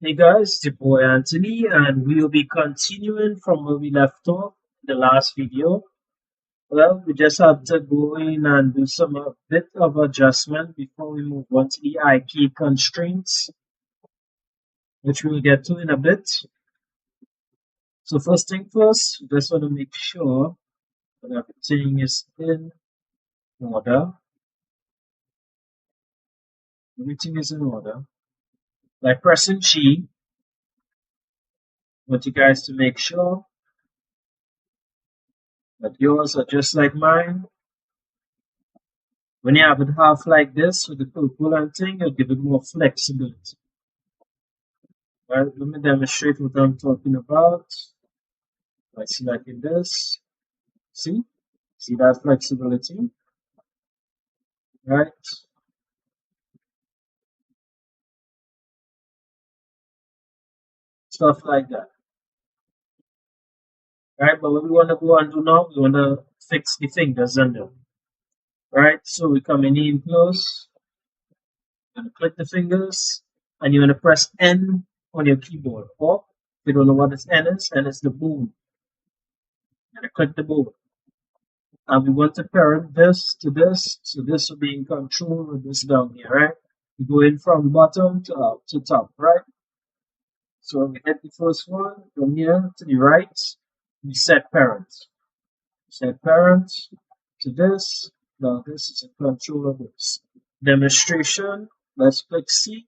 Hey guys, it's your boy Anthony, and we will be continuing from where we left off in the last video. Well, we just have to go in and do some a bit of adjustment before we move on to the I key constraints, which we'll get to in a bit. So first thing first, we just want to make sure that everything is in order. Everything is in order. By pressing G, I want you guys to make sure that yours are just like mine. When you have it half like this with the purple and thing, it'll give it more flexibility. Right, let me demonstrate what I'm talking about by selecting this. See? See that flexibility? Right? Stuff like that. Right, but what we want to go and do now, we want to fix the fingers under. Right, so we're coming in close. You're going to click the fingers and you're going to press N on your keyboard. Or if you don't know what this N is the boom. You're going to click the boom. And we want to parent this to this, so this will be in control with this down here, right? We go in from bottom to top, right? So when we hit the first one, from here to the right, we set parent. Set parent to this. Now this is in control of this. Demonstration, let's click C.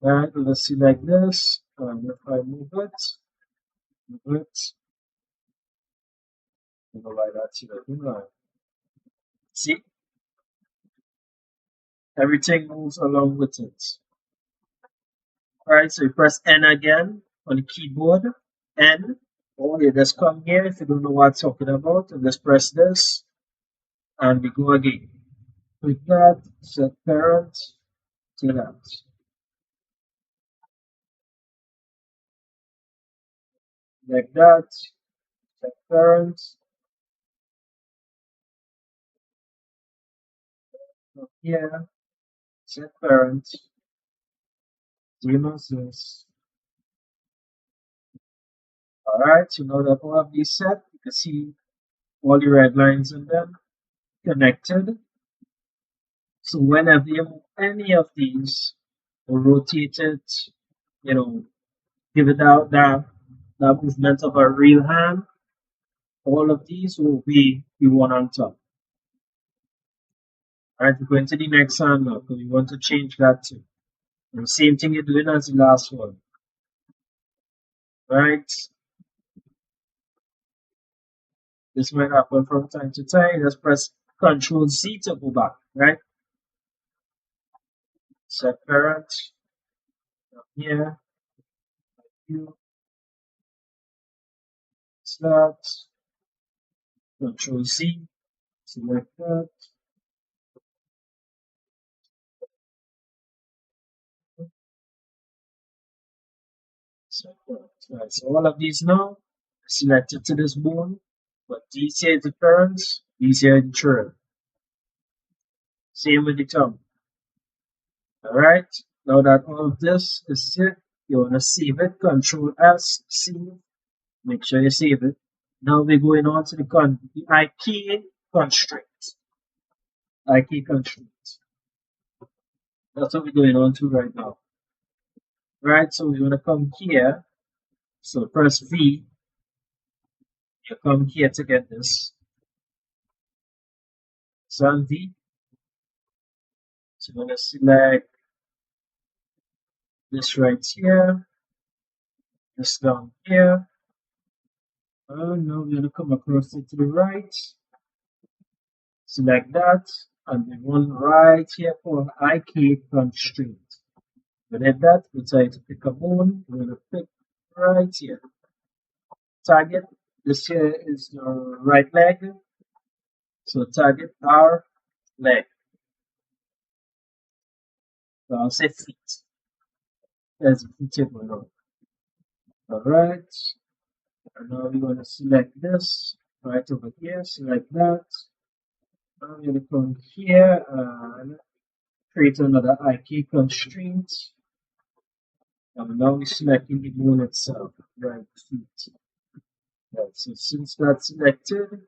Right, let's see like this. And if I move it, go like that to the line. See? Everything moves along with it. Alright, so you press N again on the keyboard. N. Or you just come here if you don't know what I'm talking about. And just press this. And we go again. Click that. Set parent to that. Like that. Set parent. From here. Set parent. Same as this. Alright, so now that all of these set, you can see all the red lines in them connected. So whenever you move any of these, or rotate it, you know, give it out that movement of a real hand, all of these will be the one on top. Alright, we're going to the next hand now, because we want to change that too. And the same thing you're doing as the last one. Right? This might happen from time to time. Just press Control Z to go back, right? Set parent here, you slot, Control Z, select that. Right, so all of these now selected to this bone, but these here the parents, these here the children. Same with the tongue. Alright, now that all of this is set, you want to save it, Control S, save, make sure you save it. Now we're going on to the I key constraint. I key constraint. That's what we're going on to right now. Right, so we're going to come here. So press V. You come here to get this. So V. So I'm going to select this right here, this down here. And now we're going to come across it to the right. Select that, and the one right here for I key constraint. When I hit that, we try to pick a bone. We're going to pick right here. Target, this here is your right leg. So target our leg. So I'll say feet. There's a feet tip going on. Alright. And now we're going to select this right over here. Select that. I'm going to come here and create another I key constraint. And now we're selecting the bone itself, right feet. Right, so since that's selected,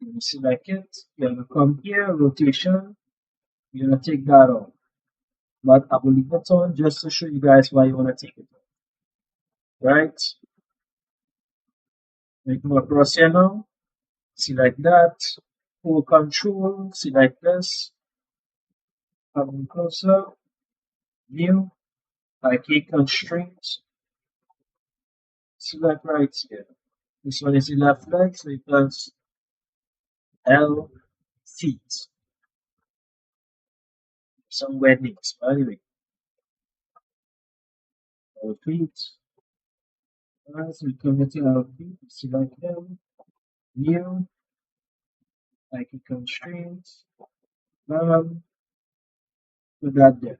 you select it, you're gonna come here, rotation, you're gonna take that off. But I will leave it on just to show you guys why you wanna take it off. Right? We come across here now, select that, hold control, select this, come closer, view, IK constraint, select right here. This one is the left leg, so it does L feet. Some weird names, but anyway, L feet. Alright, so we come to L feet, select them, view, IK constraint, put that there.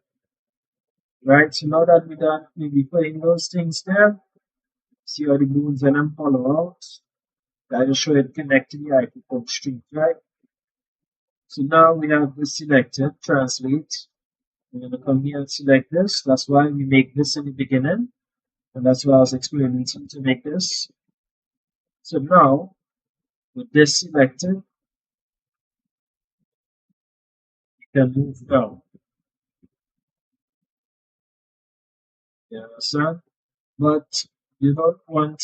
Right, so now that we're done, we'll be putting those things there. See how the bones and them follow out. That will show it connect to the IP constraint, right? So now we have this selected, translate. We're going to come here and select this. That's why we make this in the beginning. And that's why I was explaining to make this. So now, with this selected, you can move down. You understand? But you don't want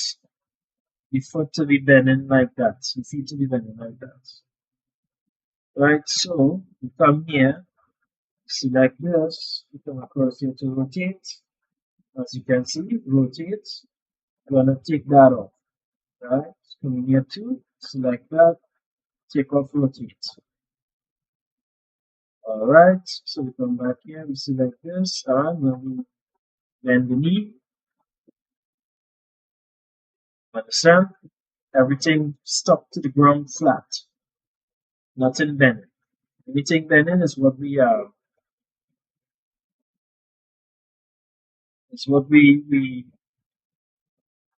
the foot to be bending like that. The feet to be bending like that. Right? So, you come here, select this, you come across here to rotate. As you can see, rotate. I'm gonna take that off. Right? Come in here too, select that, take off rotate. Alright, so we come back here, we select this, and when we bend the knee, understand? Everything stuck to the ground flat. Nothing bending. Everything bending is what we it's what we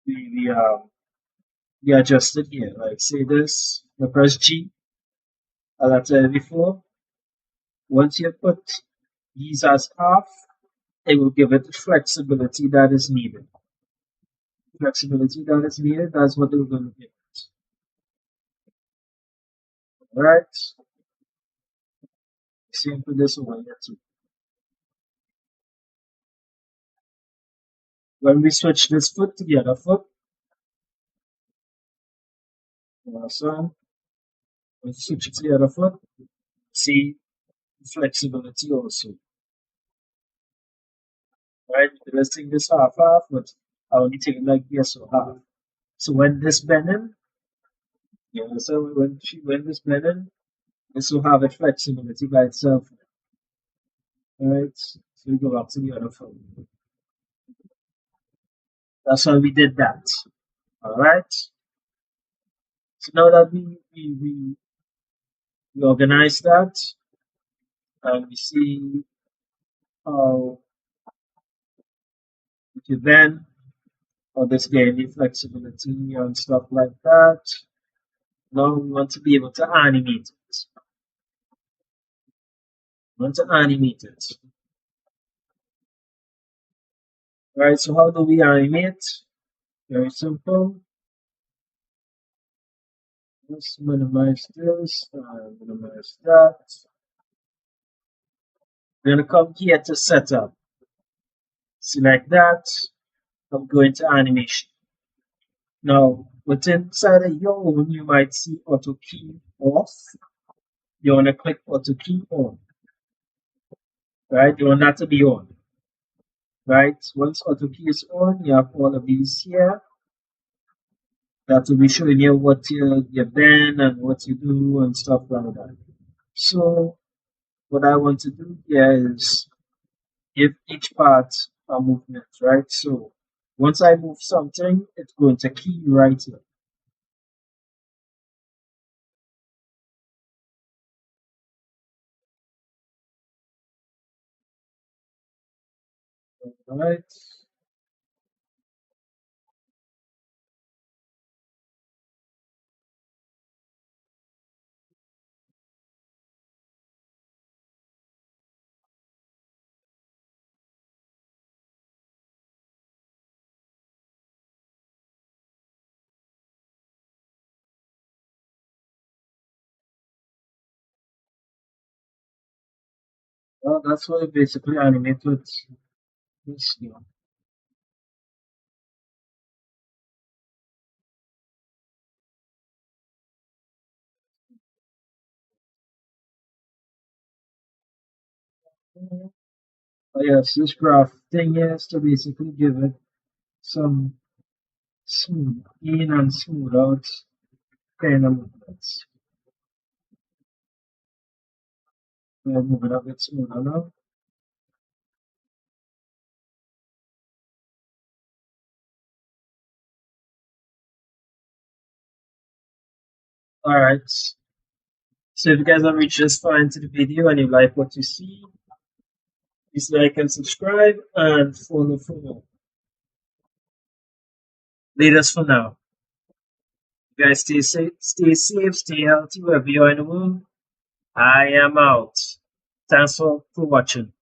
we adjusted here. Like say this, the press G, as I said before. Once you put these as half, it will give it the flexibility that is needed. Flexibility that is needed, that's what we're going to give it. Alright, same for this one here too. When we switch this foot to the other foot, so when we switch it to the other foot, see flexibility also. Right, let's take this half, but I only take it like this or half. So when this bending, so when this bending, this will have a flexibility by itself. Alright, so we go back to the other foot. That's why we did that. Alright. So now that we organize that, and we see how we can bend, how this gain flexibility and stuff like that. Now we want to be able to animate it. We want to animate it. Alright, so how do we animate? Very simple. Let's minimize this and minimize that. We're going to come here to setup. Select that. I'm going to animation. Now, within inside of your own, you might see auto key off. You want to click auto key on. Right? You want that to be on. Right? Once auto key is on, you have all of these here. That will be showing you what you bend and what you do and stuff like that. So what I want to do here is give each part a movement, right? So once I move something, it's going to key right here. All right. Well, that's what it basically animate with this game. But yes, this graph thing is to basically give it some smooth in and smooth out kind of movements. We'll move it a bit smoother now. Alright. So if you guys have reached this far into the video and you like what you see, please like and subscribe and follow for more. Leaders for now. You guys stay safe, stay healthy wherever you are in the world. I am out. Thanks for watching.